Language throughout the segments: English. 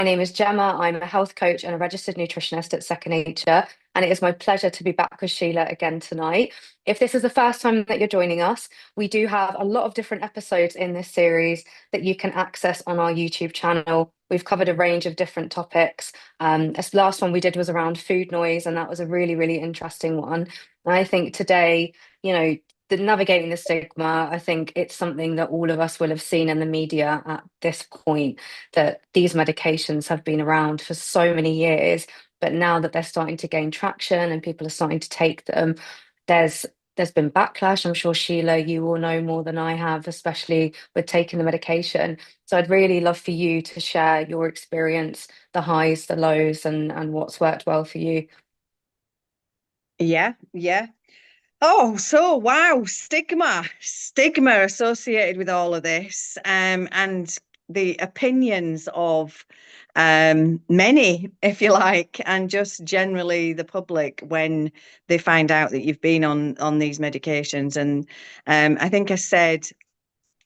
name is Gemma. I'm a health coach and a registered nutritionist at Second Nature, and it is my pleasure to be back with Sheila again tonight. If this is the first time that you're joining us, we do have a lot of different episodes in this series that you can access on our YouTube channel. We've covered a range of different topics. This last one we did was around food noise, and that was a really, really interesting one. And I think today, you know, the navigating the stigma, I think it's something that all of us will have seen in the media at this point, that these medications have been around for so many years, but now that they're starting to gain traction and people are starting to take them, there's there's been backlash. I'm sure Sheila, you will know more than I have, especially with taking the medication. So I'd really love for you to share your experience, the highs, the lows, and what's worked well for you. Yeah, yeah. Oh, so wow, stigma associated with all of this, and the opinions of many, if you like, and just generally the public when they find out that you've been on these medications. And I think I said,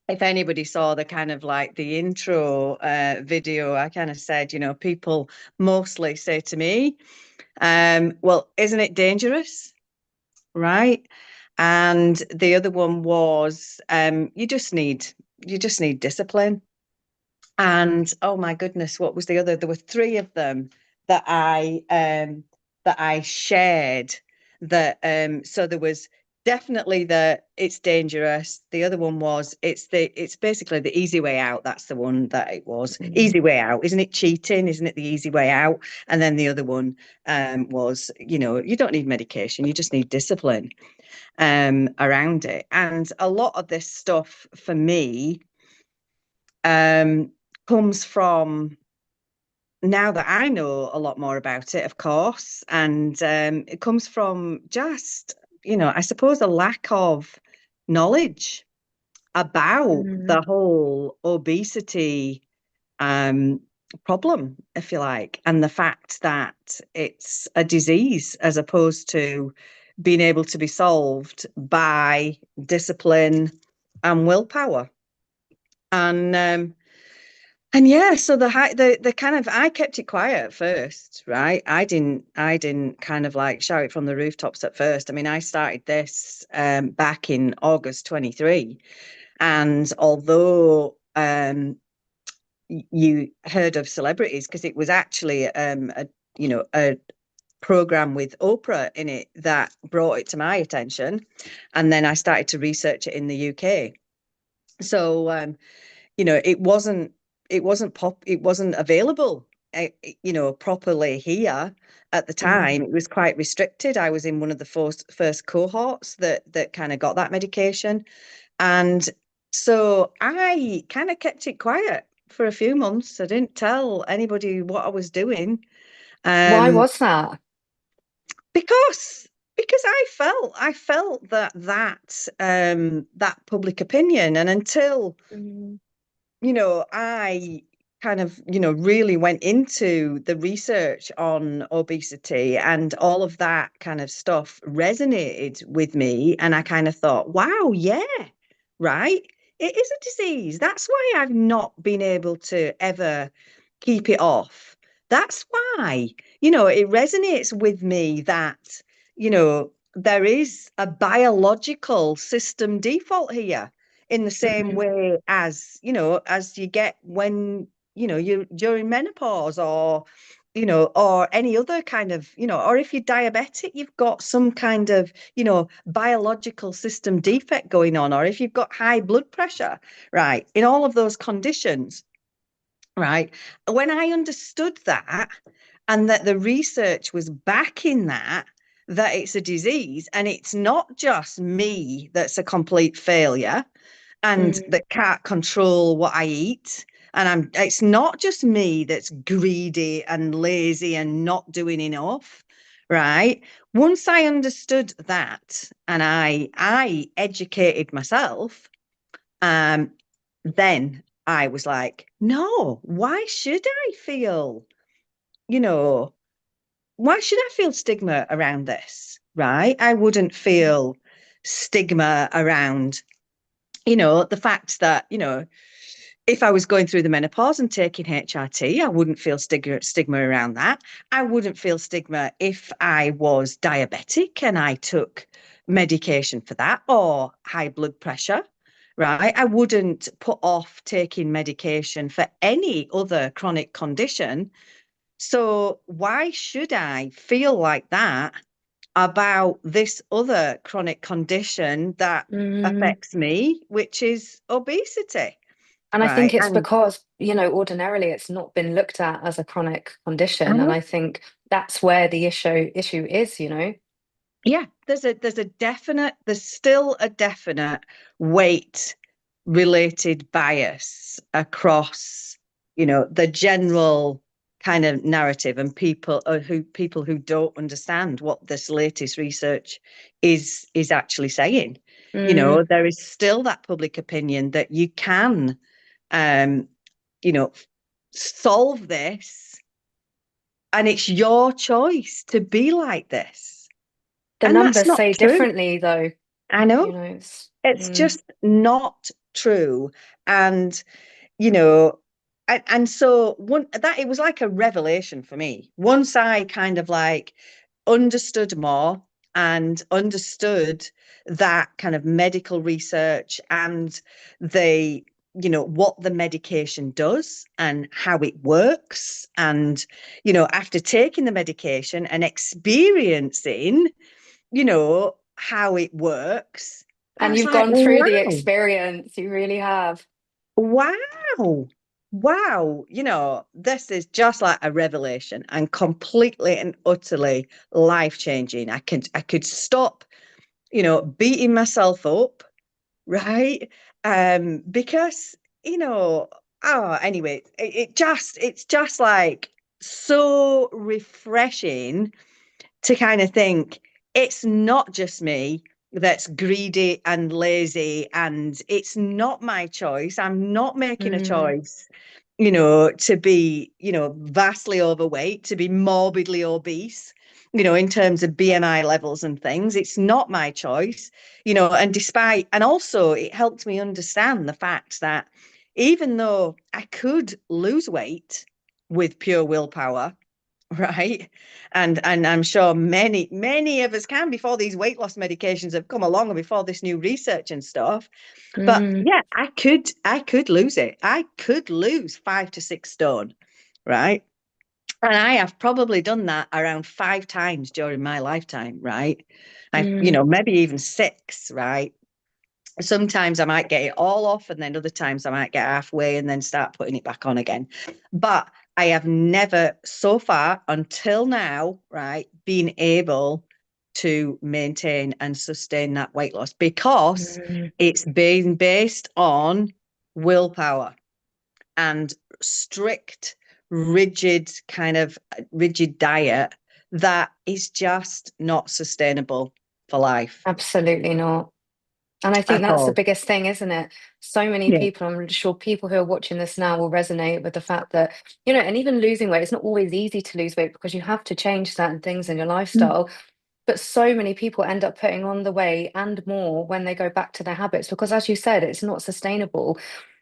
if anybody saw the kind of like the intro video, I kind of said, people mostly say to me, well, isn't it dangerous? Right. And the other one was you just need discipline. And oh my goodness, what was the other? There were three of them that I shared so there was definitely the it's dangerous. The other one was it's basically the easy way out. That's the one that it was. Mm. Easy way out. Isn't it cheating? Isn't it the easy way out? And then the other one was, you don't need medication, you just need discipline around it. And a lot of this stuff for me um, comes from now that I know a lot more about it, of course, and it comes from just, I suppose a lack of knowledge about Mm. the whole obesity um, problem, if you like, and the fact that it's a disease as opposed to being able to be solved by discipline and willpower. And yeah, so the kind of I kept it quiet at first, right? I didn't kind of like shout it from the rooftops at first. I mean, I started this back in August 23. And although you heard of celebrities, because it was actually a program with Oprah in it that brought it to my attention, and then I started to research it in the UK. So it wasn't available properly here at the Mm. time. It was quite restricted. I was in one of the first cohorts that kind of got that medication, and so I kind of kept it quiet for a few months. I didn't tell anybody what I was doing, Why um was that? because I felt that public opinion. And until Mm. I kind of, really went into the research on obesity, and all of that kind of stuff resonated with me. And I kind of thought, wow, yeah, right. It is a disease. That's why I've not been able to ever keep it off. That's why, it resonates with me that, there is a biological system default here, in the same Mm. way as as you get when you're during menopause, or or any other kind of, or if you're diabetic, you've got some kind of biological system defect going on, or if you've got high blood pressure, right? In all of those conditions, right? When I understood that, and that the research was backing that it's a disease, and it's not just me that's a complete failure and Mm. that can't control what I eat. And it's not just me that's greedy and lazy and not doing enough, right? Once I understood that, and I educated myself, um, then I was like, no, why should I feel, you know, why should I feel stigma around this, right? I wouldn't feel stigma around, the fact that, if I was going through the menopause and taking HRT, I wouldn't feel stigma around that. I wouldn't feel stigma if I was diabetic and I took medication for that, or high blood pressure, right? I wouldn't put off taking medication for any other chronic condition. So why should I feel like that about this other chronic condition that Mm. affects me, which is obesity, And I think right? it's And because, ordinarily it's not been looked at as a chronic condition. And uh, I think that's where the issue is. yeah, there's still a definite weight related bias across, the general kind of narrative, and people who don't understand what this latest research is actually saying. Mm. There is still that public opinion that you can um, you know, solve this, and it's your choice to be like this. The And that's numbers not say true. differently though, I know. It's mm, just not true. And, you know, and so it was like a revelation for me. Once I kind of like understood more and understood that kind of medical research and the what the medication does and how it works, and after taking the medication and experiencing how it works, I and was you've like, gone through the wow, experience, you really have. wow, wow, this is just like a revelation and completely and utterly life changing. I could stop, beating myself up, right? Because, anyway, it's just like so refreshing to kind of think it's not just me that's greedy and lazy, and it's not my choice. I'm not making a Mm, choice, to be, vastly overweight, to be morbidly obese, in terms of BMI levels and things. It's not my choice, and also it helped me understand the fact that even though I could lose weight with pure willpower, right? And I'm sure many of us can, before these weight loss medications have come along and before this new research and stuff. But mm, yeah, I could lose it. I could lose 5 to 6 stone, right? And I have probably done that around 5 times during my lifetime, right? mm, Maybe even six, right? Sometimes I might get it all off, and then other times I might get halfway and then start putting it back on again. But I have never so far until now, right, been able to maintain and sustain that weight loss because mm. it's been based on willpower and strict, rigid diet that is just not sustainable for life Absolutely not. And I think at that's the all. biggest thing, isn't it? So many Yeah. people, I'm sure people who are watching this now will resonate with the fact that, and even losing weight, it's not always easy to lose weight because you have to change certain things in your Mm. lifestyle. But so many people end up putting on the weight and more when they go back to their habits because, as you said, it's not sustainable.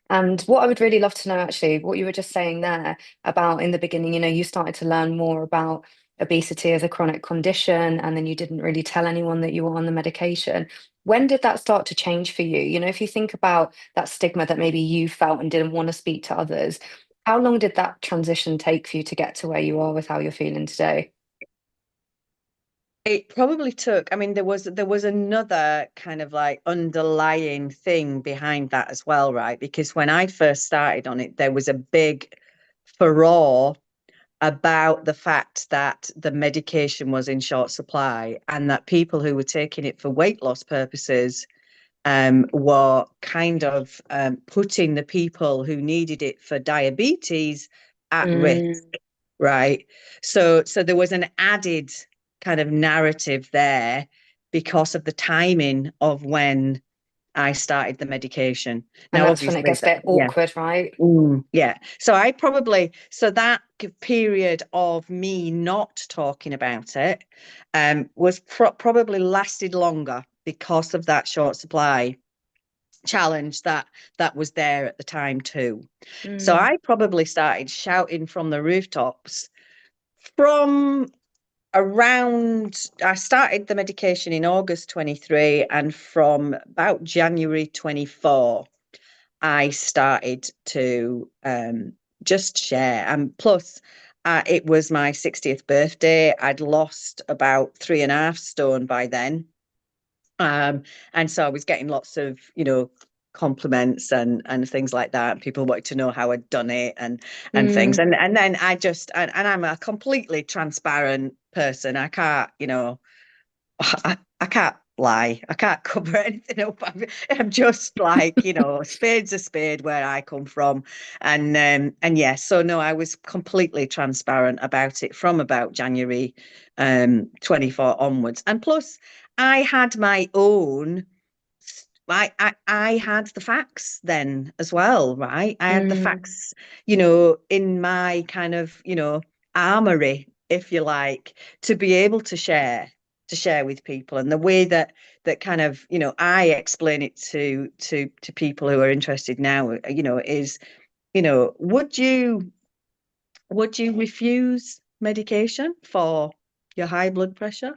And what I would really love to know, actually, what you were just saying there about in the beginning, you started to learn more about obesity as a chronic condition, and then you didn't really tell anyone that you were on the medication. When did that start to change for you? If you think about that stigma that maybe you felt and didn't want to speak to others, how long did that transition take for you to get to where you are with how you're feeling today? It probably took, I mean, there was another kind of like underlying thing behind that as well, right? Because when I first started on it, there was a big furore about the fact that the medication was in short supply and that people who were taking it for weight loss purposes were kind of putting the people who needed it for diabetes at risk, Mm, right? So there was an added kind of narrative there because of the timing of when I started the medication. and Now, that's when it obviously, gets a bit yeah. awkward, right? Yeah. So that period of me not talking about it was probably lasted longer because of that short supply. challenge that was there at the time too. So Mm. I probably started shouting from the rooftops from around, I started the medication in August 23, and from about January 24, I started to just share. And plus, it was my 60th birthday. I'd lost about 3.5 stone by then. And so I was getting lots of, compliments and things like that. People wanted to know how I'd done it and things. Mm. And then I just and I'm a completely transparent person. I can't, I can't lie. I can't cover anything up. I'm just like, spade's a spade where I come from. And yeah, so no, I was completely transparent about it from about January 24 onwards. And plus I had my own I had the facts then as well, right? I had the Mm. facts, in my kind of, armory, if you like, to be able to share with people. And the way that kind of, I explain it to people who are interested now, is, would you refuse medication for your high blood pressure?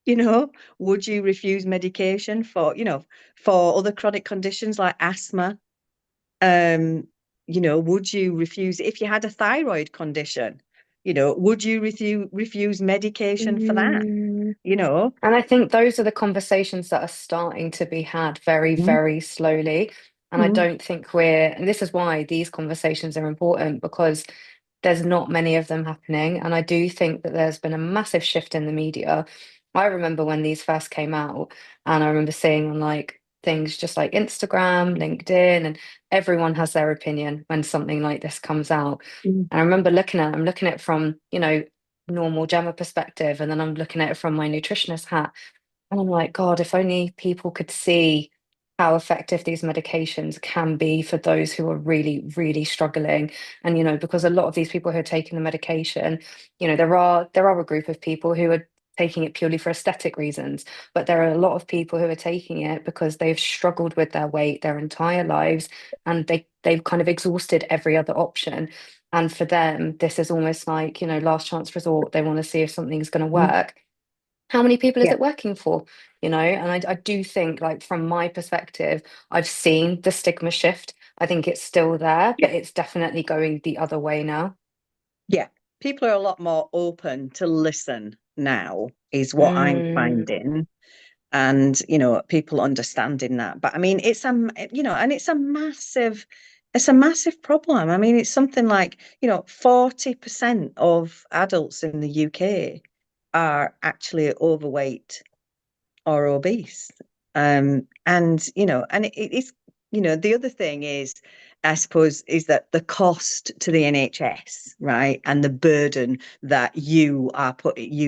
You know, would you refuse medication for, for other chronic conditions like asthma? Um, would you refuse if you had a thyroid condition? Would you refuse medication for that? Mm. You know? And I think those are the conversations that are starting to be had very, Mm, very slowly. And I mm, don't think and this is why these conversations are important, because there's not many of them happening. And I do think that there's been a massive shift in the media. I remember when these first came out, and I remember seeing on like things just like Instagram, LinkedIn, and everyone has their opinion when something like this comes out. mm, And I remember I'm looking at it from, normal Gemma perspective, and then I'm looking at it from my nutritionist hat. And I'm like, God, if only people could see how effective these medications can be for those who are really, really struggling. And, because a lot of these people who are taking the medication, there are a group of people who are taking it purely for aesthetic reasons, but there are a lot of people who are taking it because they've struggled with their weight their entire lives, and they've kind of exhausted every other option. And for them, this is almost like, last chance resort. They want to see if something's going to mm. work. How many people is Yeah, it working for? And I do think, like, from my perspective, I've seen the stigma shift. I think it's still there, yeah, but it's definitely going the other way now. yeah. People are a lot more open to listen now, is what I'm Mm. finding. And people understanding that. But I mean, and it's a massive problem. I mean, it's something like 40% of adults in the UK are actually overweight or obese. And it's the other thing is, I suppose, is that the cost to the NHS, right, and the burden that you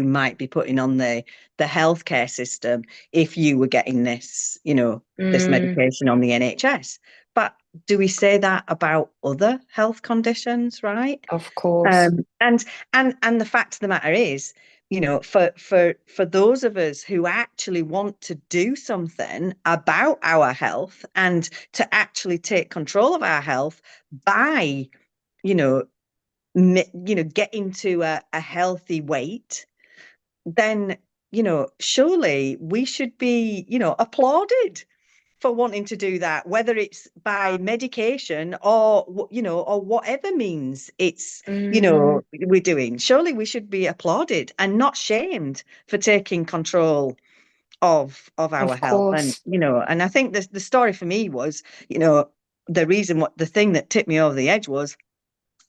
might be putting on the healthcare system if you were getting this Mm. medication on the NHS. But do we say that about other health conditions, right? Of course. And the fact of the matter is, for those of us who actually want to do something about our health and to actually take control of our health by, you know, getting to a healthy weight, then, surely we should be, applauded for wanting to do that, whether it's by medication or whatever means Mm. we're doing. Surely we should be applauded and not shamed for taking control of our Of health. And course. and I think the story for me was, the thing that tipped me over the edge was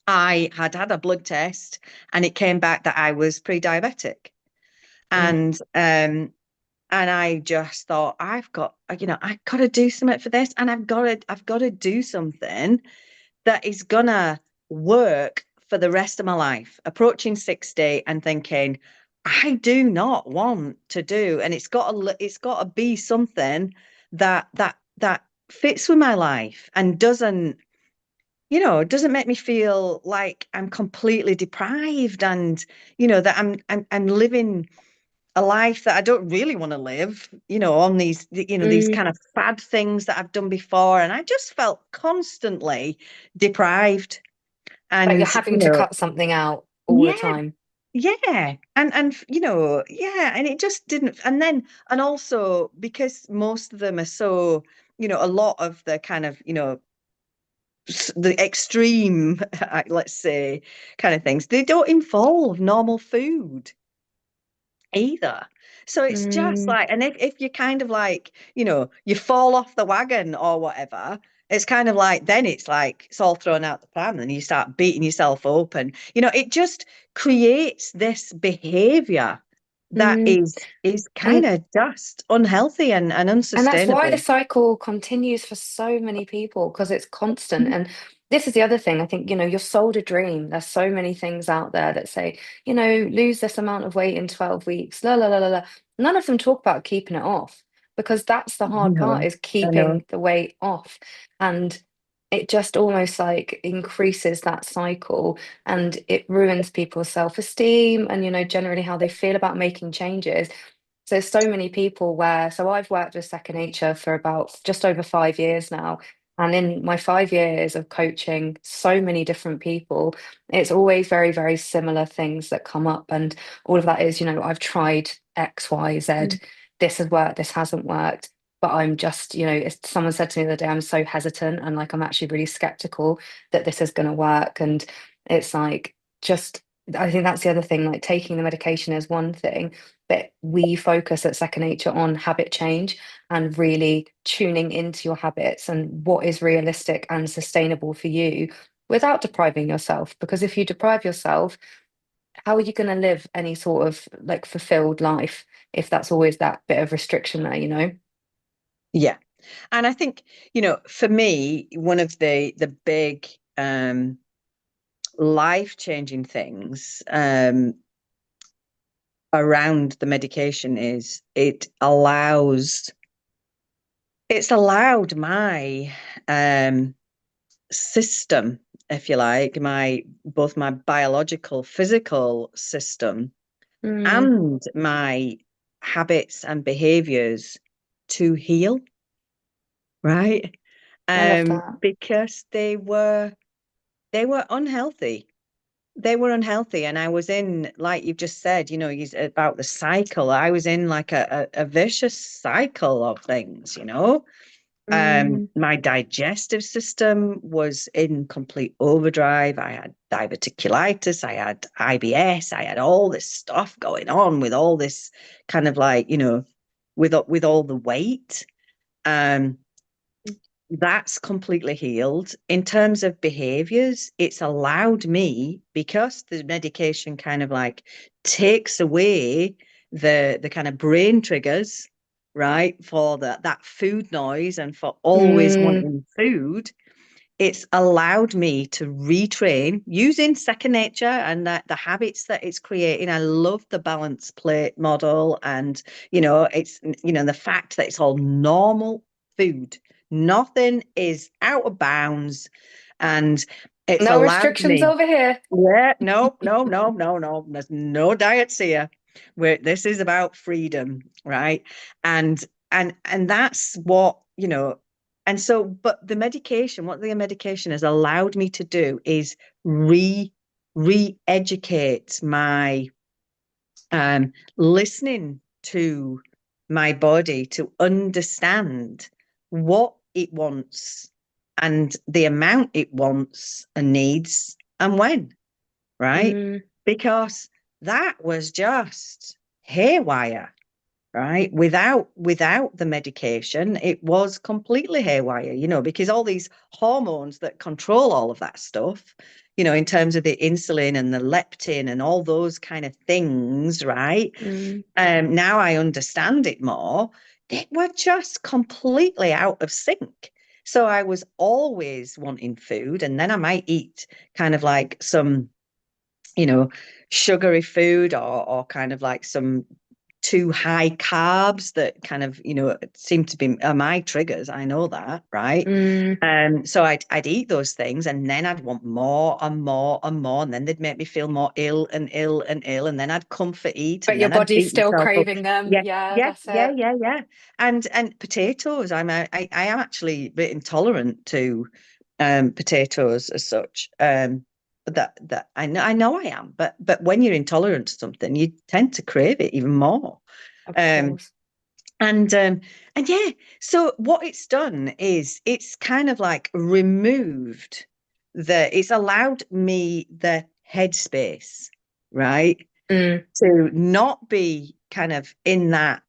I had a blood test and it came back that I was pre-diabetic. Mm. And I just thought, I've got to do something for this, and I've got to do something that is gonna work for the rest of my life. Approaching 60 and thinking, I do not want to do, and it's got to be something that fits with my life and doesn't make me feel like I'm completely deprived, and that I'm living a life that I don't really want to live, on these, these Mm. kind of fad things that I've done before. And I just felt constantly deprived. Like you're And, having to cut something out all the yeah, time. yeah. And yeah, and it just didn't. And also because most of them are so, a lot of the kind of, the extreme, let's say, kind of things, they don't involve normal food either. So it's just Mm. like, and if you kind of like, you fall off the wagon or whatever, it's kind of like, then it's like, it's all thrown out the pan and you start beating yourself up. And, it just creates this behavior that Mm. is kind And of just unhealthy and And that's why the unsustainable. cycle continues for so many people because it's constant. And this is the other thing. I think, you're sold a dream. There's so many things out there that say, lose this amount of weight in 12 weeks, la, la, la, la, la. None of them talk about keeping it off because that's the hard part No, is I know. keeping the weight off. And it just almost like increases that cycle and it ruins people's self-esteem and, generally how they feel about making changes. So there's so many people so I've worked with Second Nature for about just over 5 years now. And in my 5 years of coaching so many different people, it's always very, very similar things that come up. And all of that is, I've tried X, Y, Z. Mm. This has worked, this hasn't worked. But I'm just, someone said to me the other day, I'm so hesitant and like I'm actually really skeptical that this is going to work. And it's like, just, I think that's the other thing, like taking the medication is one thing, but we focus at Second Nature on habit change and really tuning into your habits and what is realistic and sustainable for you without depriving yourself. Because if you deprive yourself, how are you going to live any sort of like fulfilled life if that's always that bit of restriction there? Yeah. And I think, for me, one of the big life-changing things around the medication is it's allowed my um system, if you like, my both my biological, physical system Mm, and my habits and behaviors to heal, right? I love that. Because they were unhealthy. They were unhealthy. And I was in, like you've just said, about the cycle. I was in like a vicious cycle of things. Mm, My digestive system was in complete overdrive. I had diverticulitis, I had IBS, I had all this stuff going on with all this kind of like, with all the weight. Um, that's completely healed. In terms of behaviors, it's allowed me, because the medication kind of like takes away the kind of brain triggers, right, for that food noise and for always mm. wanting food. It's allowed me to retrain using Second Nature and that the habits that it's creating. I love the balance plate model, and it's the fact that it's all normal food. Nothing is out of bounds, and it's No allowed restrictions me. over here. Yeah, no, no, no, no, no. There's no diets here. Where this is about freedom, right? And and that's what, and so, but the medication, what the medication has allowed me to do is re-educate my listening to my body to understand what it wants and the amount it wants and needs and when, right? Mm, Because that was just haywire, right? Without the medication, it was completely haywire, because all these hormones that control all of that stuff, in terms of the insulin and the leptin and all those kind of things, right? mm, Now I understand it more. They were just completely out of sync. So I was always wanting food, and then I might eat kind of like some, you know, sugary food or kind of like some too high carbs that kind of, seem to be are my triggers. I know that, right? Mm. So I'd eat those things, and then I'd want more and more and more, and then they'd make me feel more ill and ill and ill, and then I'd comfort eat, But and your then I'd body's beat still myself up. craving them. Yeah, Yeah, yeah, that's yeah, it. yeah, yeah. And potatoes. I am actually a bit intolerant to potatoes as such. That I know I am, but when you're intolerant to something, you tend to crave it even more. Of Um, course. and yeah, so what it's done is it's kind of like removed it's allowed me the headspace, right? Mm. To not be kind of in that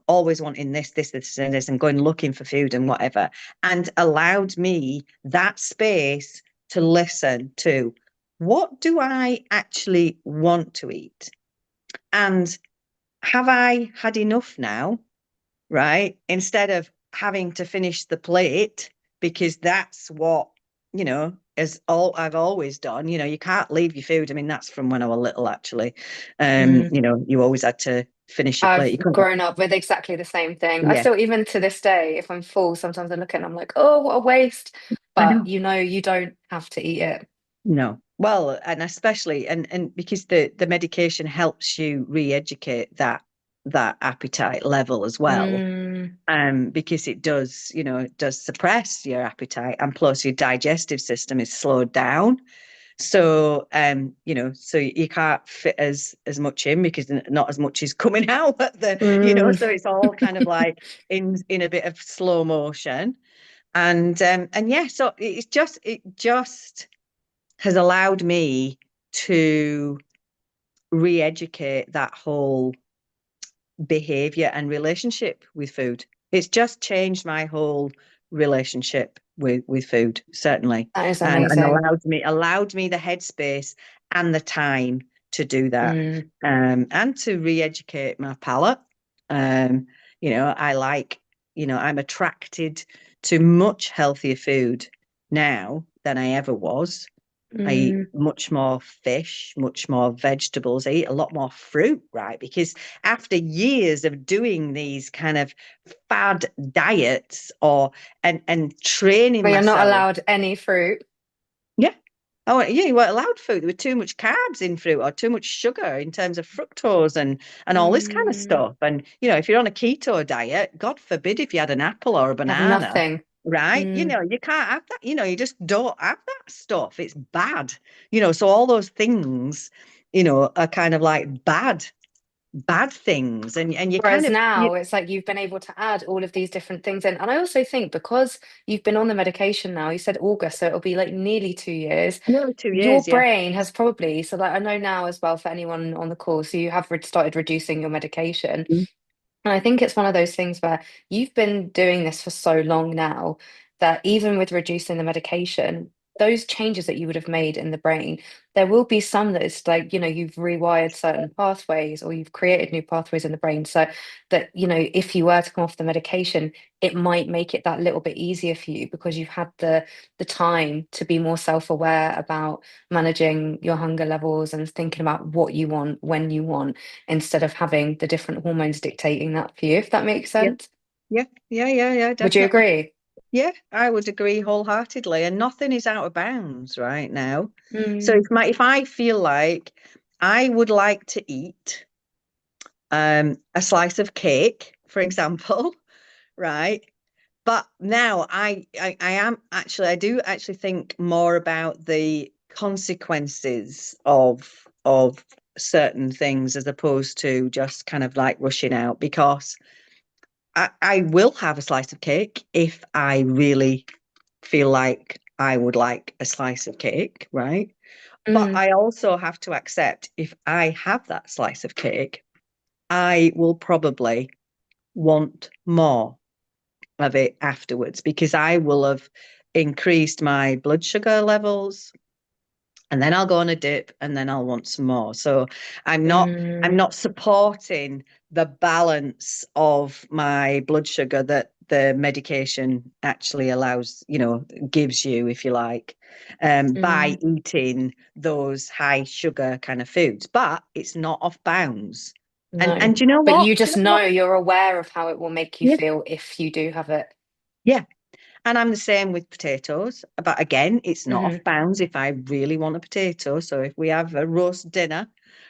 always wanting this and this and going looking for food and whatever, and allowed me that space to listen to what do I actually want to eat, and have I had enough now, right? Instead of having to finish the plate, because that's what, is all I've always done. You can't leave your food. I mean, that's from when I was little, actually. Mm. You always had to finish your plate. I've You couldn't, grown up with exactly the same thing. I yeah, still, even to this day, if I'm full, sometimes I look at it and I'm like, oh, what a waste. I But know. you know, you don't have to eat it. No. Well, and especially and because the medication helps you re-educate that appetite level as well. Mm. Because it does suppress your appetite, and plus your digestive system is slowed down. So so you can't fit as much in, because not as much is coming out at Mm. so it's all kind of like in a bit of slow motion. And yeah, so it just has allowed me to re-educate that whole behavior and relationship with food. It's just changed my whole relationship with food, certainly, That is and amazing. allowed me the headspace and the time to do that, Mm. and to re-educate my palate. Um, I like, I'm attracted to much healthier food now than I ever was. I eat Mm. much more fish, much more vegetables. I eat a lot more fruit, right? Because after years of doing these kind of fad diets, and training But you're not myself, allowed any fruit. yeah. Oh, yeah, you weren't allowed food. There were too much carbs in fruit, or too much sugar in terms of fructose and all this kind of Mm. stuff. And if you're on a keto diet, God forbid if you had an apple or a Have banana, nothing. right? Mm. You can't have that. You just don't have that stuff. It's bad. So all those things, are kind of like bad things, and you kind Whereas of now it's like you've been able to add all of these different things in. And I also think because you've been on the medication now, you said August, so it'll be like nearly 2 years. nearly 2 years, Your yeah. brain has probably, so like I know now as well for anyone on the call, so you have started reducing your medication. Mm. And I think it's one of those things where you've been doing this for so long now that even with reducing the medication, those changes that you would have made in the brain, there will be some that it's like, you've rewired certain pathways or you've created new pathways in the brain. So that, if you were to come off the medication, it might make it that little bit easier for you because you've had the time to be more self-aware about managing your hunger levels and thinking about what you want when you want instead of having the different hormones dictating that for you, if that makes Yeah, sense. yeah, yeah, yeah, yeah, Would you definitely. agree? Yeah, I would agree wholeheartedly. And nothing is out of bounds right now. So Mm. if I feel like I would like to eat a slice of cake, for example, right? But now I do actually think more about the consequences of certain things, as opposed to just kind of like rushing out, because I will have a slice of cake if I really feel like I would like a slice of cake, right? But Mm. I also have to accept, if I have that slice of cake, I will probably want more of it afterwards, because I will have increased my blood sugar levels, and then I'll go on a dip, and then I'll want some more. So I'm not I'm Mm. not supporting the balance of my blood sugar that the medication actually allows, gives you, if you like, by Mm. eating those high sugar kind of foods. But it's not off bounds. No. And you know But what? you Do you just know what? know, you're aware of how it will make you Yeah, feel if you do have it. yeah. And I'm the same with potatoes. But again, it's not Hmm. off bounds if I really want a potato. So if we have a roast dinner,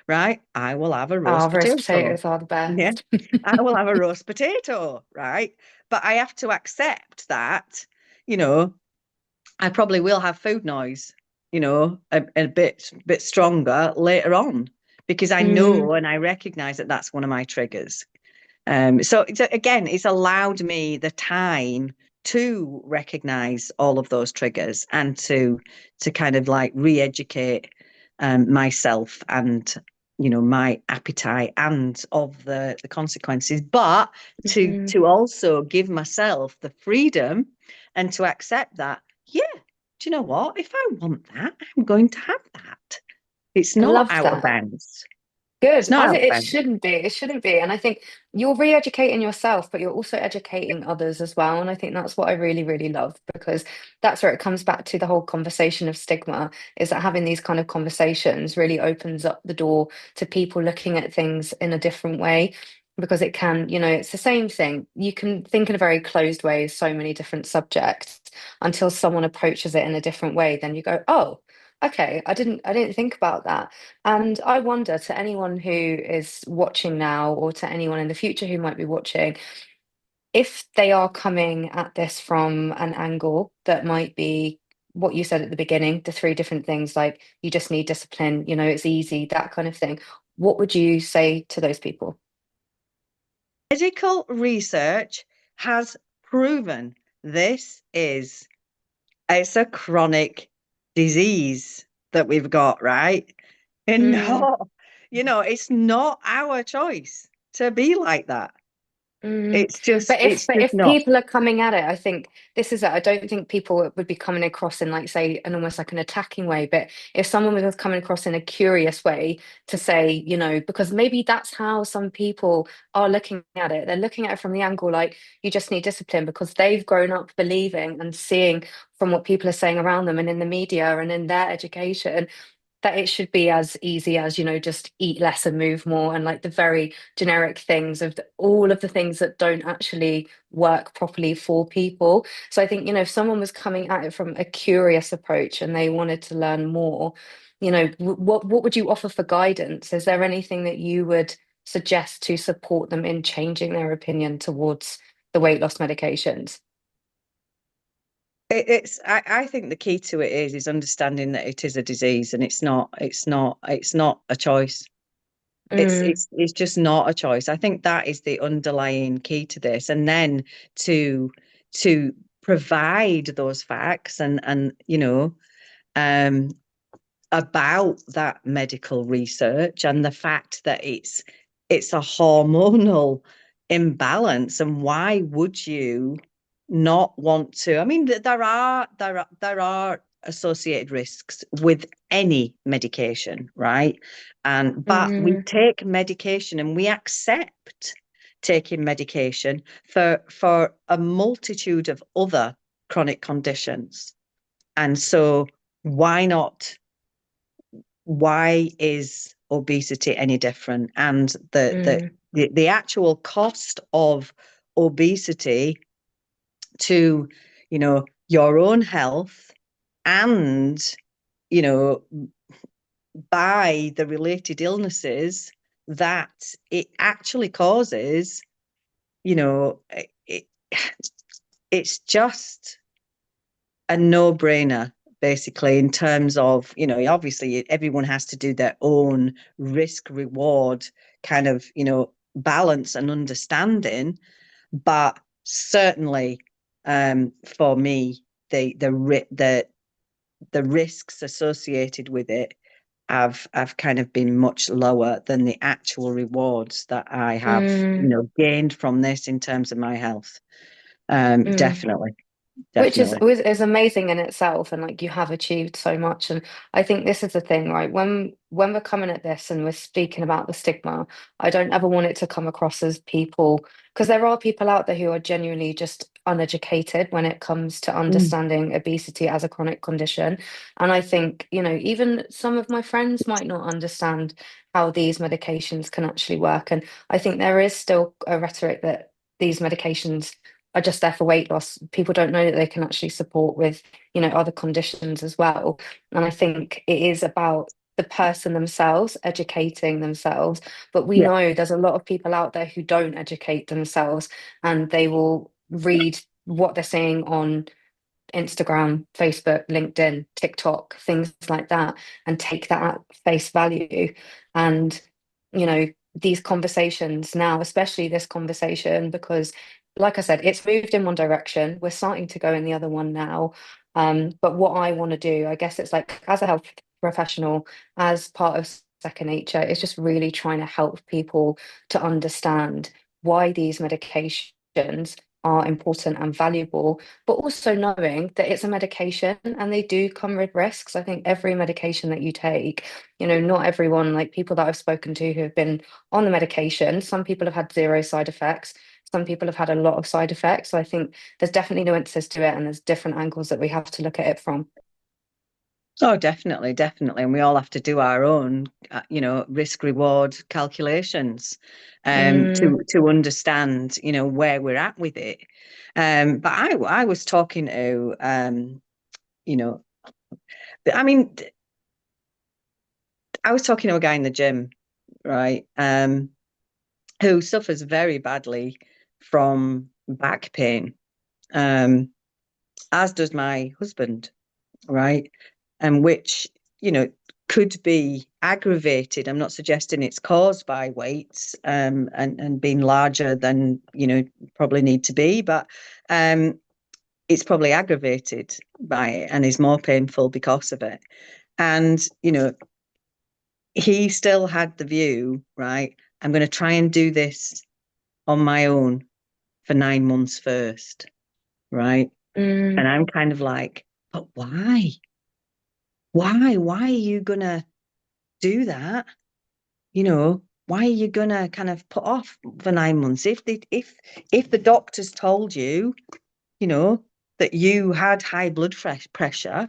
right, I will have a Oh, roast roast potato. potatoes are the Yeah, best. I will have a roast potato, right? But I have to accept that, you know, I probably will have food noise, a bit stronger later on because I Mm, know and I recognize that that's one of my triggers. So again, it's allowed me the time to recognize all of those triggers and to kind of like re-educate myself and my appetite and of the consequences, but mhm. to also give myself the freedom and to accept that, yeah, do you know what? If I want that, I'm going to have that. It's I not love out of that. bounds. It's Good. not As out it, of it bounds. shouldn't be. It shouldn't be. And I think you're re-educating yourself, but you're also educating others as well. And I think that's what I really, really love because that's where it comes back to the whole conversation of stigma, is that having these kind of conversations really opens up the door to people looking at things in a different way. Because it can, it's the same thing. You can think in a very closed way, so many different subjects until someone approaches it in a different way. Then you go, oh, okay, I didn't think about that. And I wonder to anyone who is watching now or to anyone in the future who might be watching, if they are coming at this from an angle that might be what you said at the beginning, the three different things like you just need discipline, it's easy, that kind of thing. What would you say to those people? Medical research has proven this is it's a chronic disease that we've got, right? And Mm. no, it's not our choice to be like that. Mm. It's just But if it's but just if not. people are coming at it, I think this is it. I don't think people would be coming across in like say an almost like an attacking way. But if someone was coming across in a curious way to say, because maybe that's how some people are looking at it. They're looking at it from the angle like you just need discipline because they've grown up believing and seeing from what people are saying around them and in the media and in their education that it should be as easy as just eat less and move more and like the very generic things of all of the things that don't actually work properly for people. So I think if someone was coming at it from a curious approach and they wanted to learn more, what would you offer for guidance? Is there anything that you would suggest to support them in changing their opinion towards the weight loss medications? I think the key to it is understanding that it is a disease and it's not a choice. It's Mm, it's it's just not a choice. I think that is the underlying key to this. And then to to provide those facts and um about that medical research and the fact that it's a hormonal imbalance and why would you not want to? I mean, there are associated risks with any medication, right? And but we mm, take medication and we accept taking medication for a multitude of other chronic conditions. And so why not? Why is obesity any different? And mm, the actual cost of obesity to your own health and you know by the related illnesses that it actually causes, it, it's just a no-brainer basically in terms of obviously everyone has to do their own risk reward kind of balance and understanding, but certainly for me the risks associated with it have kind of been much lower than the actual rewards that I have mm, gained from this in terms of my health. mm. Definitely, Which is definitely. is amazing in itself, and like you have achieved so much. And I think this is the thing, right? When we're coming at this and we're speaking about the stigma, I don't ever want it to come across as people, because there are people out there who are genuinely just uneducated when it comes to Mm. understanding obesity as a chronic condition. And I think, even some of my friends might not understand how these medications can actually work. And I think there is still a rhetoric that these medications are just there for weight loss. People don't know that they can actually support with, other conditions as well. And I think it is about the person themselves educating themselves. But we Yeah. know there's a lot of people out there who don't educate themselves, and they will read what they're saying on Instagram, Facebook, LinkedIn, TikTok, things like that, and take that at face value. And, these conversations now, especially this conversation, because, like I said, it's moved in one direction. We're starting to go in the other one now. But what I want to do, I guess it's like as a health professional, as part of Second Nature, is just really trying to help people to understand why these medications are important and valuable, but also knowing that it's a medication and they do come with risks. I think every medication that you take, not everyone, like people that I've spoken to who have been on the medication, some people have had zero side effects. Some people have had a lot of side effects. So I think there's definitely nuances to it, and there's different angles that we have to look at it from. Oh, definitely, definitely. And we all have to do our own, risk reward calculations, Mm, to understand, where we're at with it. But I was talking to, you know, I mean, I was talking to a guy in the gym, right, who suffers very badly from back pain, um, as does my husband, right? And which, you know, could be aggravated. I'm not suggesting it's caused by weights, and being larger than, probably need to be, but it's probably aggravated by it and is more painful because of it. And, he still had the view, right? I'm going to try and do this on my own for 9 months first, right? And mm, I'm kind of like, but why? Why are you gonna do that? Why are you gonna kind of put off for 9 months? If the doctors told you, you know, that you had high blood pressure,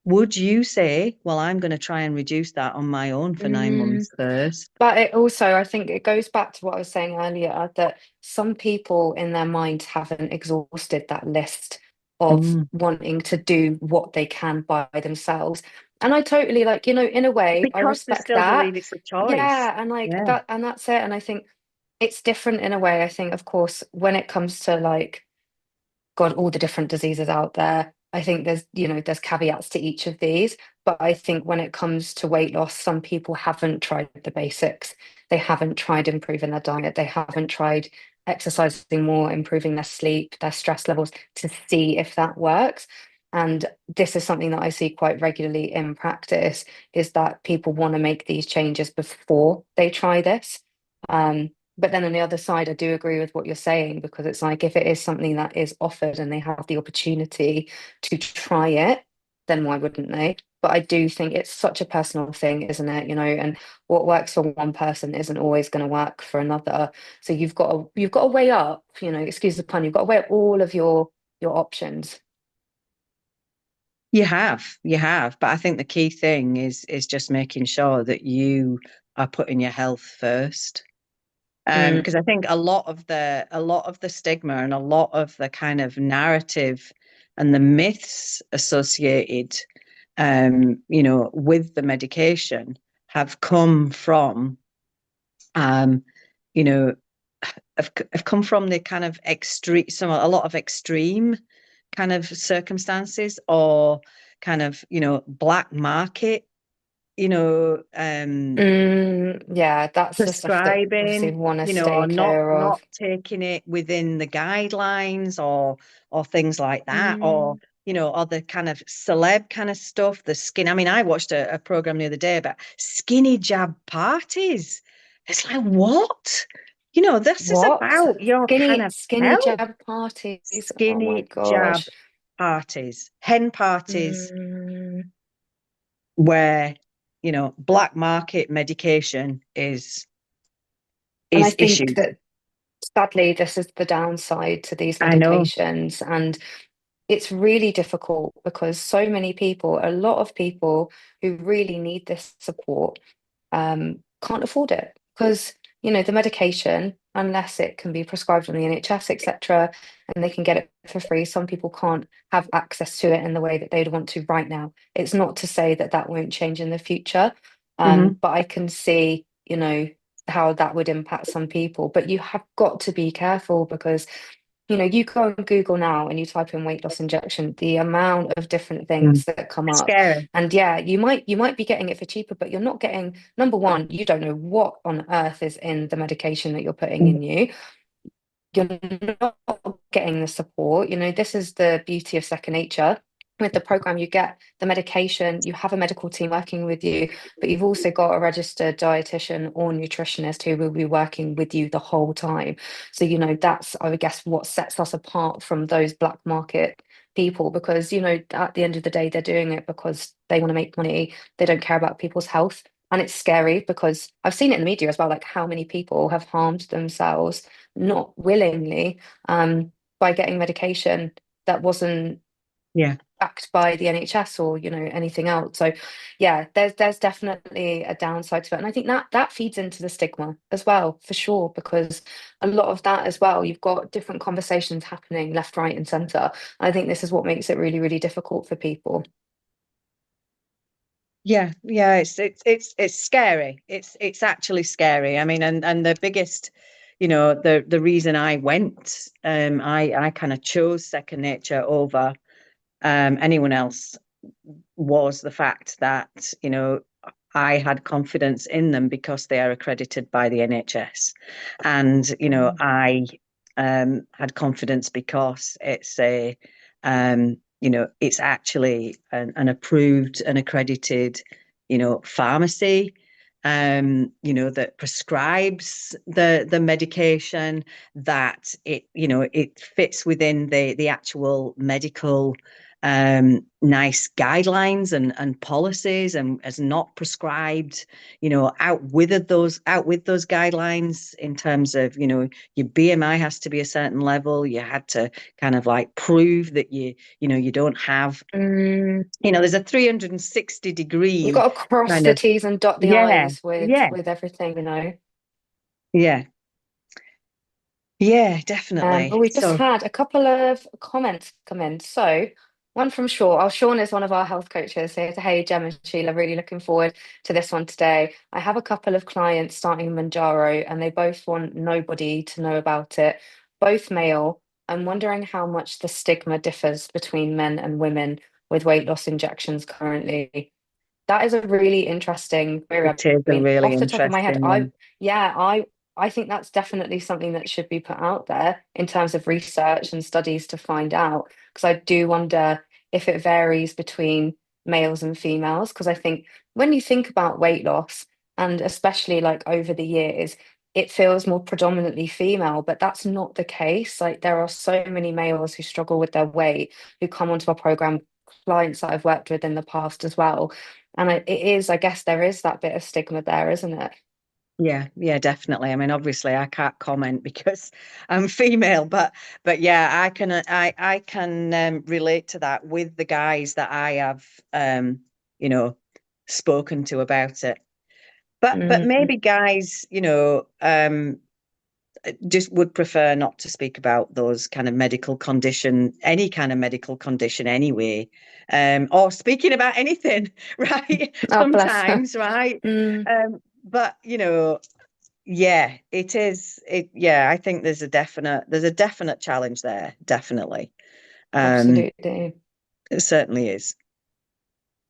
would you say, well, I'm gonna try and reduce that on my own for nine mm. months first? But it also, I think it goes back to what I was saying earlier, that some people in their minds haven't exhausted that list of Mm. wanting to do what they can by themselves. And I totally like, in a way, I Because they respect still that. believe it's a choice. Yeah, and like Yeah. that, and that's it. And I think it's different in a way. I think, of course, when it comes to like God, all the different diseases out there. I think there's caveats to each of these, but I think when it comes to weight loss, some people haven't tried the basics. They haven't tried improving their diet. They haven't tried exercising more, improving their sleep, their stress levels to see if that works. And this is something that I see quite regularly in practice, is that people want to make these changes before they try this. But then on the other side, I do agree with what you're saying, because it's like if it is something that is offered and they have the opportunity to try it, then why wouldn't they? But I do think it's such a personal thing, isn't it? And what works for one person isn't always going to work for another. So you've got to weigh up, excuse the pun, you've got to weigh up all of your options. You have, but I think the key thing is just making sure that you are putting your health first. Mm, Because I think a lot of the stigma and a lot of the kind of narrative and the myths associated, with the medication have come from, um, you know, have come from the kind of a lot of extreme kind of circumstances, or kind of, black market, you know, um, yeah, that's the stuff that obviously prescribing, want to or stay not clear of. not taking it within the guidelines, or things like that, or Mm, or the kind of celeb kind of stuff, the skin. I mean, I watched a program the other day about skinny jab parties. It's like, what? This is what? about your kind Skinny of skinny health. jab parties. Oh my Skinny jab gosh. parties, hen parties, Mm, where black market medication is and I is think issued. that Sadly, this is the downside to these I know. medications. And it's really difficult because so many people, a lot of people who really need this support, can't afford it because, the medication, unless it can be prescribed on the NHS, etc., and they can get it for free, some people can't have access to it in the way that they'd want to right now. It's not to say that that won't change in the future, Hmm. but I can see, how that would impact some people. But you have got to be careful because you go on Google now and you type in weight loss injection, the amount of different things that come up. Scary. And yeah, you might be getting it for cheaper, but you're not getting, number one, you don't know what on earth is in the medication that you're putting Mm. in you. You're not getting the support. This is the beauty of Second Nature. With the program, you get the medication, you have a medical team working with you, but you've also got a registered dietitian or nutritionist who will be working with you the whole time. So, that's, I would guess, what sets us apart from those black market people because, at the end of the day, they're doing it because they want to make money. They don't care about people's health. And it's scary because I've seen it in the media as well, like how many people have harmed themselves not willingly, by getting medication that wasn't Yeah. backed by the NHS or anything else. So yeah, there's definitely a downside to it, and I think that feeds into the stigma as well, for sure, because a lot of that as well, you've got different conversations happening left, right, and centre. I think this is what makes it really, really difficult for people. Yeah, yeah, it's scary. It's actually scary. I mean, and the biggest, the reason I went, I kind of chose Second Nature over anyone else was the fact that, I had confidence in them because they are accredited by the NHS. And, Mm. I had confidence because it's actually an approved and accredited, pharmacy, that prescribes the medication, that it fits within the actual medical nice guidelines and policies, and has not prescribed, out with those guidelines in terms of, your BMI has to be a certain level. You had to kind of like prove that you don't have, Mm. there's a 360 You've degree got to cross kind the of, T's and dot the yeah, I's with yeah, with everything. yeah, yeah, But definitely. we've just So, had a couple of comments come in. So, one from Sean. Oh, Sean is one of our health coaches. So, hey, Gemma and Sheila, really looking forward to this one today. I have a couple of clients starting Manjaro, and they both want nobody to know about it, both male. I'm wondering how much the stigma differs between men and women with weight loss injections currently. That is a really interesting query. it is I a mean, really off the top of my head, interesting one. yeah, I think that's definitely something that should be put out there in terms of research and studies to find out. Because I do wonder if it varies between males and females. Because I think when you think about weight loss, and especially like over the years, it feels more predominantly female, but that's not the case. Like there are so many males who struggle with their weight who come onto our program, clients that I've worked with in the past as well. And it is, I guess there is that bit of stigma there, isn't it? Yeah, yeah, definitely. I mean, obviously, I can't comment because I'm female, but yeah, I can relate to that with the guys that I have you know spoken to about it. But Mm, maybe guys, just would prefer not to speak about those kind of medical condition, any kind of medical condition anyway, or speaking about anything, right? oh, bless her. Sometimes, right? Mm, But yeah, it is. Yeah, I think there's a definite challenge there. Definitely. Um, absolutely. it certainly is.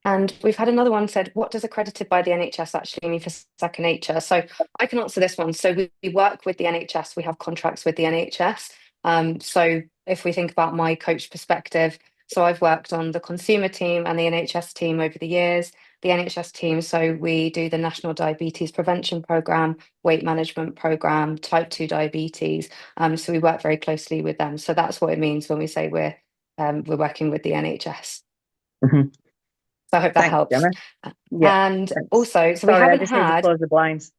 And we've had another one said, what does accredited by the NHS actually mean for second nature? So I can answer this one. So we work with the NHS, we have contracts with the NHS. So if we think about my coach perspective, so I've worked on the consumer team and the NHS team over the years. The NHS team, so we do the National Diabetes Prevention Programme, weight management programme, type 2 diabetes. So we work very closely with them. So that's what it means when we say we're working with the NHS. Mhm. So I hope that Thanks, helps. Gemma. Yeah, And thanks. also, so we Sorry, I haven't just need to had, close the blinds.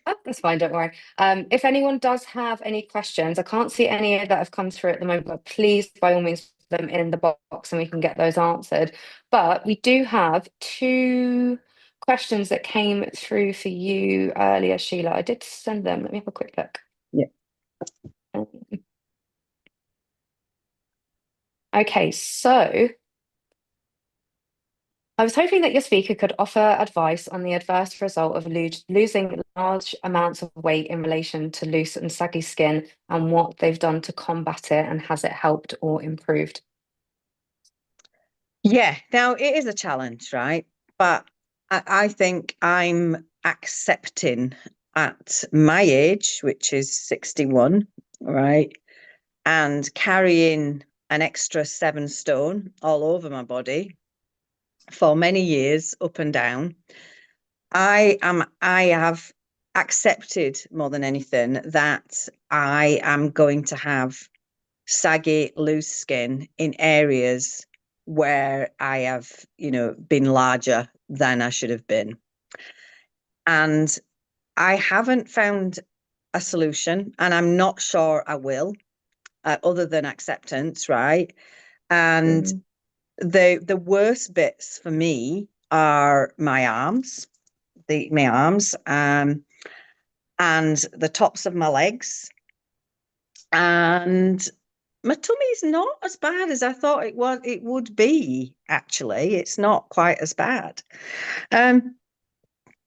Oh, that's fine, don't worry. If anyone does have any questions, I can't see any that have come through at the moment, but please, by all means, put them in the box and we can get those answered. But we do have two questions that came through for you earlier, Sheila. I did send them. Let me have a quick look. Yeah. Um, Okay, so I was hoping that your speaker could offer advice on the adverse result of losing large amounts of weight in relation to loose and saggy skin and what they've done to combat it and has it helped or improved? Yeah, now it is a challenge, right? But I think I'm accepting at my age, which is 61, right? And carrying an extra 7 stone all over my body for many years, up and down. I have accepted more than anything that I am going to have saggy, loose skin in areas where I have, been larger than I should have been. And I haven't found a solution, and I'm not sure I will, other than acceptance, right? And Mm, the worst bits for me are my arms, and the tops of my legs. And my tummy's not as bad as I thought it would be, actually. It's not quite as bad. Um,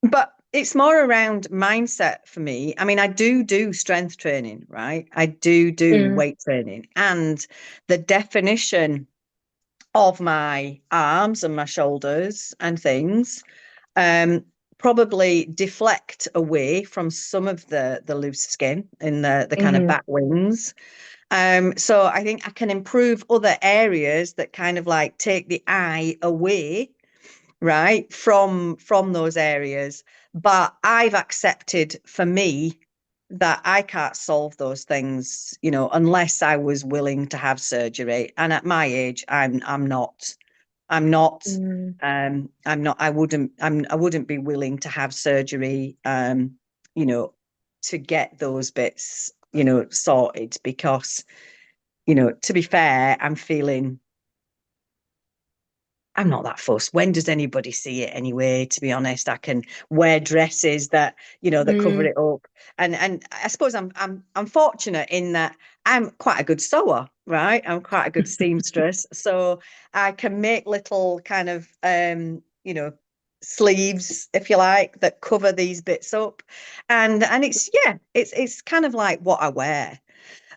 but it's more around mindset for me. I mean, I do strength training, right? I do mm, weight training, and the definition of my arms and my shoulders and things um probably deflect away from some of the loose skin in the kind of mm, bat wings. So I think I can improve other areas that kind of like take the eye away, right, from those areas. But I've accepted for me that I can't solve those things, unless I was willing to have surgery. And at my age, I'm not. I'm not. mm, I'm not. I wouldn't be willing to have surgery. You know, to get those bits, sorted, because, to be fair, I'm not that fussed. When does anybody see it anyway? To be honest, I can wear dresses that, that cover mm, it up. And I suppose I'm fortunate in that I'm quite a good sewer, right? I'm quite a good seamstress. So I can make little kind of sleeves, if you like, that cover these bits up. And it's, yeah, it's kind of like what I wear.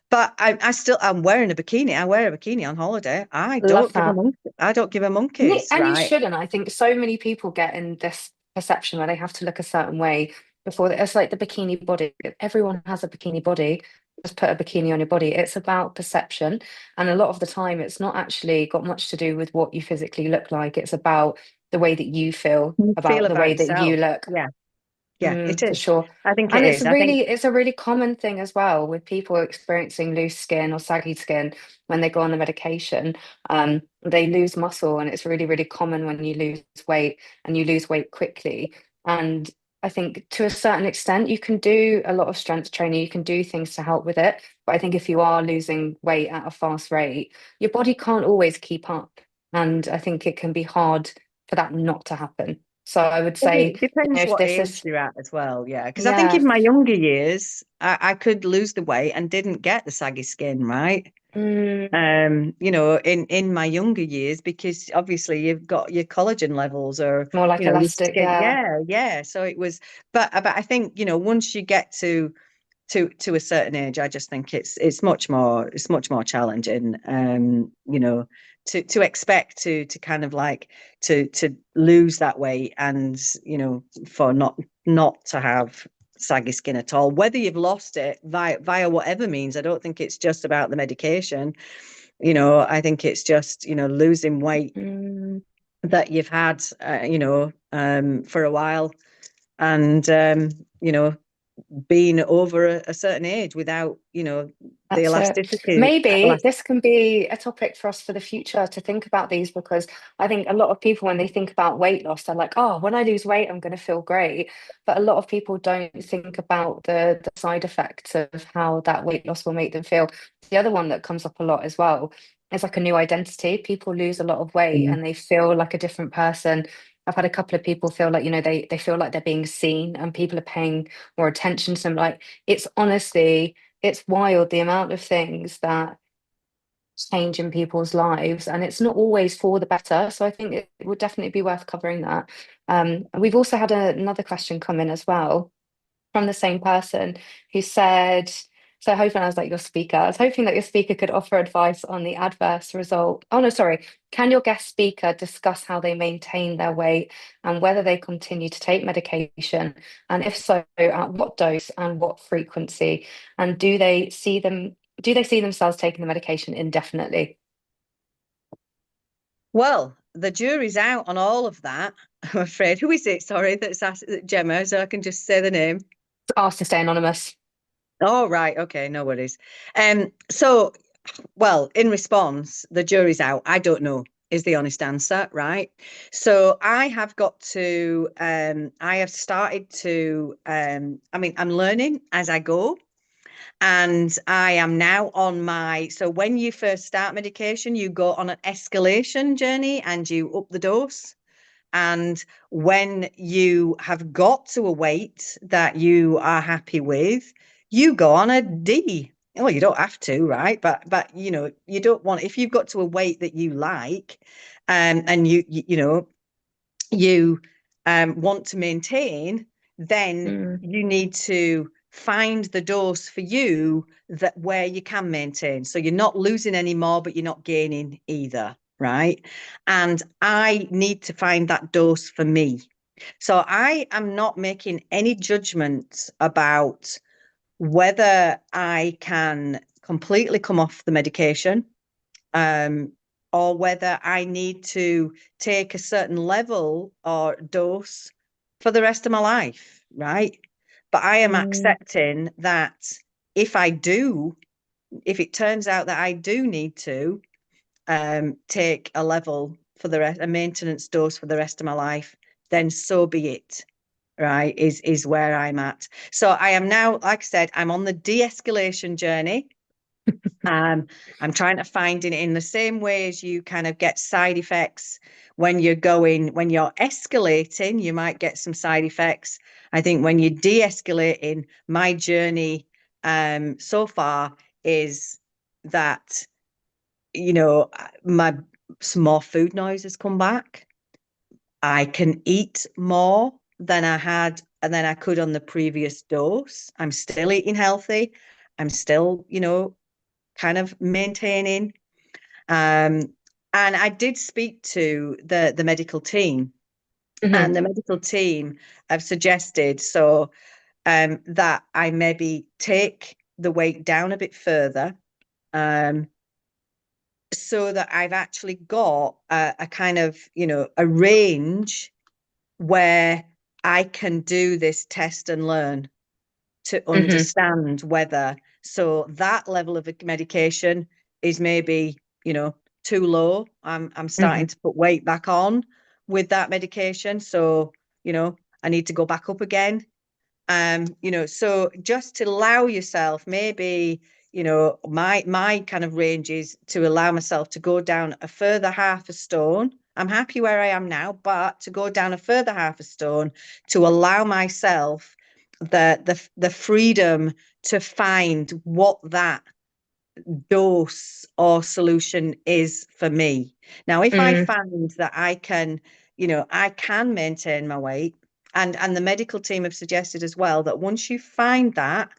But I'm wearing a bikini. I wear a bikini on holiday. love that. I don't give a And monkeys, and you right? shouldn't. I think so many people get in this perception where they have to look a certain way before it's like the bikini body. Everyone has a bikini body. Just put a bikini on your body. It's about perception. And a lot of the time, it's not actually got much to do with what you physically look like. It's about the way that you feel You feel about the about way that you yourself. look. Yeah, yeah, it For is. sure. I think it And it's is. I think it's a really common thing as well with people experiencing loose skin or saggy skin when they go on the medication. They lose muscle, and it's really, really common when you lose weight and you lose weight quickly. And I think to a certain extent, you can do a lot of strength training, you can do things to help with it. But I think if you are losing weight at a fast rate, your body can't always keep up. And I think it can be hard for that not to happen. So I would say, it depends if what this age is, you're at as well. Yeah, because I think yeah. in my younger years, I could lose the weight and didn't get the saggy skin, right? Mm, In my younger years, because obviously you've got your collagen levels, or more like your elastic, skin. yeah. Yeah, yeah. So it was, but I think, once you get to a certain age, I just think it's much more challenging. To expect to kind of like to lose that weight, and for not to have saggy skin at all, whether you've lost it via whatever means. I don't think it's just about the medication. I think it's just, losing weight Mm, that you've had, for a while, and you know being over a certain age without, you know, the That's it. elasticity. Maybe this can be a topic for us for the future to think about these, because I think a lot of people, when they think about weight loss, they're like, oh, when I lose weight, I'm going to feel great. But a lot of people don't think about the side effects of how that weight loss will make them feel. The other one that comes up a lot as well is like a new identity. People lose a lot of weight Mm. and they feel like a different person. I've had a couple of people feel like, they feel like they're being seen and people are paying more attention to them. Like, it's honestly, it's wild the amount of things that change in people's lives, and it's not always for the better. So I think it would definitely be worth covering that. We've also had another question come in as well from the same person who said, so hoping I was like your speaker. I was hoping that your speaker could offer advice on the adverse result. Oh no, sorry. Can your guest speaker discuss how they maintain their weight and whether they continue to take medication? And if so, at what dose and what frequency? And do they see themselves taking the medication indefinitely? Well, the jury's out on all of that, I'm afraid. Who is it? Sorry, that's asked Gemma, so I can just say the name. Asked to stay anonymous. Oh, right. Okay, no worries. So, well, in response, the jury's out. I don't know, is the honest answer, right? So I have got to, I have started to, I mean, I'm learning as I go. And I am now on my, so when you first start medication, you go on an escalation journey and you up the dose. And when you have got to a weight that you are happy with, you go on a D. Well, you don't have to, right? But you know, you don't want, if you've got to a weight that you like, and you know, you want to maintain, then Mm, you need to find the dose for you that where you can maintain. So you're not losing any more, but you're not gaining either, right? And I need to find that dose for me. So I am not making any judgments about whether I can completely come off the medication, um, or whether I need to take a certain level or dose for the rest of my life, right? But I am mm, accepting that if I do, if it turns out that I do need to take a level for the rest, a maintenance dose for the rest of my life, then so be it. Right, is where I'm at. So I am now, like I said, I'm on the de-escalation journey. I'm trying to find it in the same way as you kind of get side effects when you're going, when you're escalating, you might get some side effects. I think when you're de-escalating, my journey so far is that, you know, my some more food noise has come back. I can eat more than I had and than I could on the previous dose. I'm still eating healthy. I'm still, you know, kind of maintaining. Um, and I did speak to the medical team, mhm, and the medical team have suggested that I maybe take the weight down a bit further, um, so that I've actually got a kind of, you know, a range where I can do this test and learn to mhm, understand whether so that level of medication is maybe, you know, too low. I'm mhm, starting to put weight back on with that medication. So, you know, I need to go back up again. You know, so just to allow yourself, maybe, you know, my kind of range is to allow myself to go down a further half a stone. I'm happy where I am now, but to go down a further half a stone to allow myself the freedom to find what that dose or solution is for me. Now, if I mm, find that I can, you know, I can maintain my weight, and the medical team have suggested as well that once you find that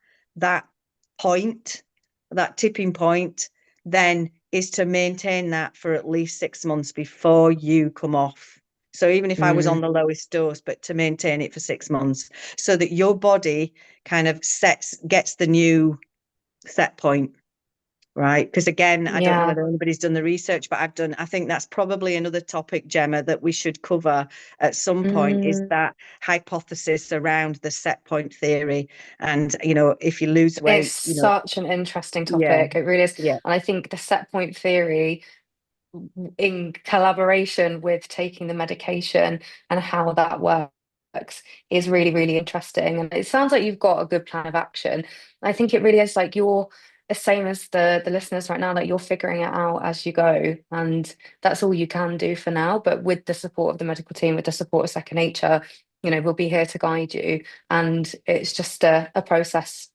point, that tipping point, then is to maintain that for at least 6 months before you come off. So even if I was on mm. the lowest dose, but to maintain it for 6 months so that your body kind of gets the new set point. right? Because again, I don't know Yeah. whether anybody's done the research, but I think that's probably another topic, Gemma, that we should cover at some point, is Mm. that hypothesis around the set point theory. And, if you lose It's weight, such an interesting yeah, topic. It really is. yeah, And I think the set point theory, in collaboration with taking the medication and how that works, is really, really interesting. And it sounds like you've got a good plan of action. I think it really is like you're the same as the listeners right now, that you're figuring it out as you go. And that's all you can do for now. But with the support of the medical team, with the support of Second Nature, we'll be here to guide you. And it's just a process.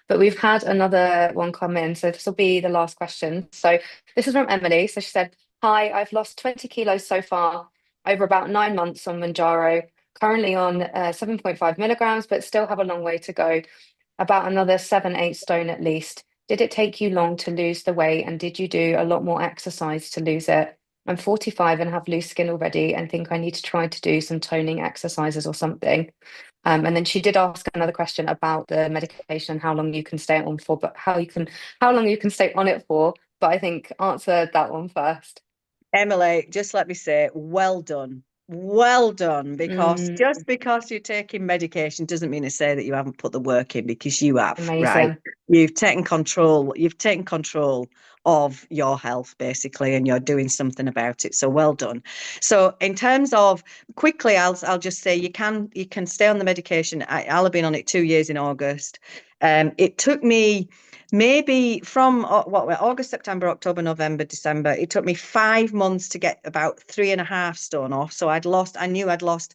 But we've had another one come in. So this will be the last question. So this is from Emily. So she said, "Hi, I've lost 20 kilos so far over about 9 months on Manjaro, currently on 7.5 milligrams, but still have a long way to go, about another 7, 8 stone at least. Did it take you long to lose the weight, and did you do a lot more exercise to lose it? I'm 45 and have loose skin already and think I need to try to do some toning exercises or something." And then she did ask another question about the medication and how long you can stay on for, but how long you can stay on it for. But I think answer that one first. Emily, just let me say, well done. Well done, because Mm, just because you're taking medication doesn't mean to say that you haven't put the work in, because you have, right? amazing. You've taken control of your health basically, and you're doing something about it. So well done. So in terms of quickly, I'll just say you can stay on the medication. I'll have been on it 2 years in August. It took me maybe from August, September, October, November, December. It took me 5 months to get about 3.5 stone off. So I knew I'd lost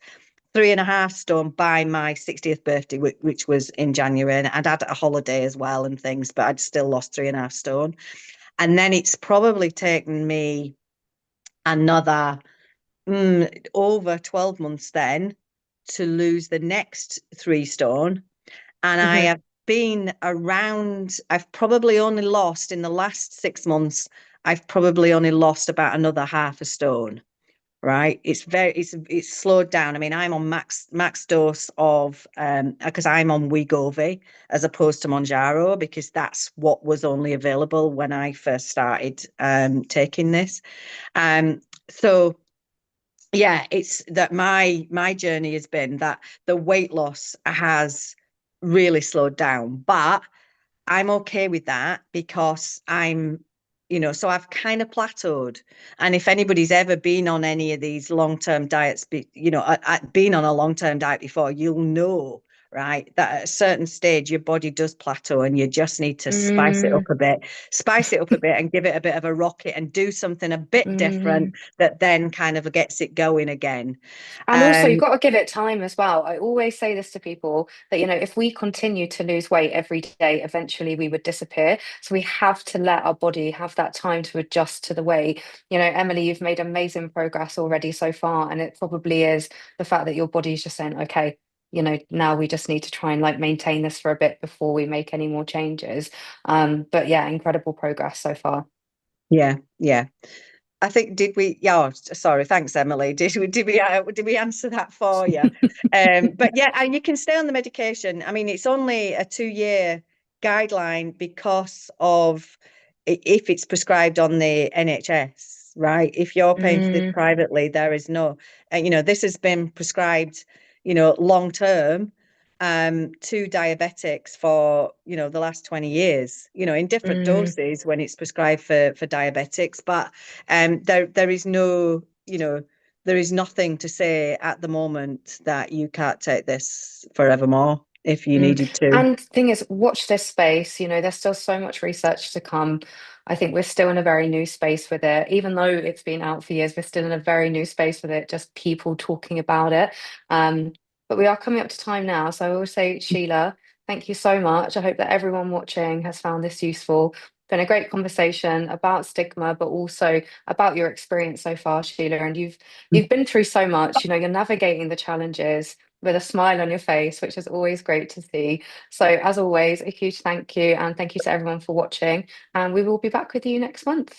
3.5 stone by my 60th birthday, which was in January. And I'd had a holiday as well and things, but I'd still lost 3.5 stone. And then it's probably taken me another over 12 months then to lose the next 3 stone. And I Hmm. have been around, I've probably only lost in the last 6 months, I've probably only lost about another half a stone. Right. It's slowed down. I mean, I'm on max dose of because I'm on Wegovy as opposed to Monjaro, because that's what was only available when I first started taking this. So yeah, it's that my journey has been that the weight loss has really slowed down, but I'm okay with that because so I've kind of plateaued. And if anybody's ever been on any of these long-term diets, been on a long-term diet before, you'll know, right, that at a certain stage, your body does plateau and you just need to Mm, spice it up a bit and give it a bit of a rocket and do something a bit different mm. that then kind of gets it going again. And also, you've Um, got to give it time as well. I always say this to people that, if we continue to lose weight every day, eventually we would disappear. So we have to let our body have that time to adjust to the weight. Emily, you've made amazing progress already so far. And it probably is the fact that your body's just saying, okay, now we just need to try and like maintain this for a bit before we make any more changes. But yeah, incredible progress so far. yeah, yeah. I think did we? Yeah, sorry. Thanks, Emily. Did we answer that for you? But yeah, and you can stay on the medication. I mean, it's only a 2 year guideline because of if it's prescribed on the NHS, right? If you're paying for this Mm, privately, there is no, this has been prescribed, long term to diabetics for the last 20 years, in different mm. doses when it's prescribed for diabetics. But there is no, there is nothing to say at the moment that you can't take this forevermore if you Mm. needed to. And thing is, watch this space. There's still so much research to come. I think we're still in a very new space with it. Even though it's been out for years, we're still in a very new space with it, just people talking about it. Um, but we are coming up to time now. So I will say, Sheila, thank you so much. I hope that everyone watching has found this useful. Been a great conversation about stigma, but also about your experience so far, Sheila. And you've been through so much. You're navigating the challenges with a smile on your face, which is always great to see. So, as always, a huge thank you, and thank you to everyone for watching. And we will be back with you next month.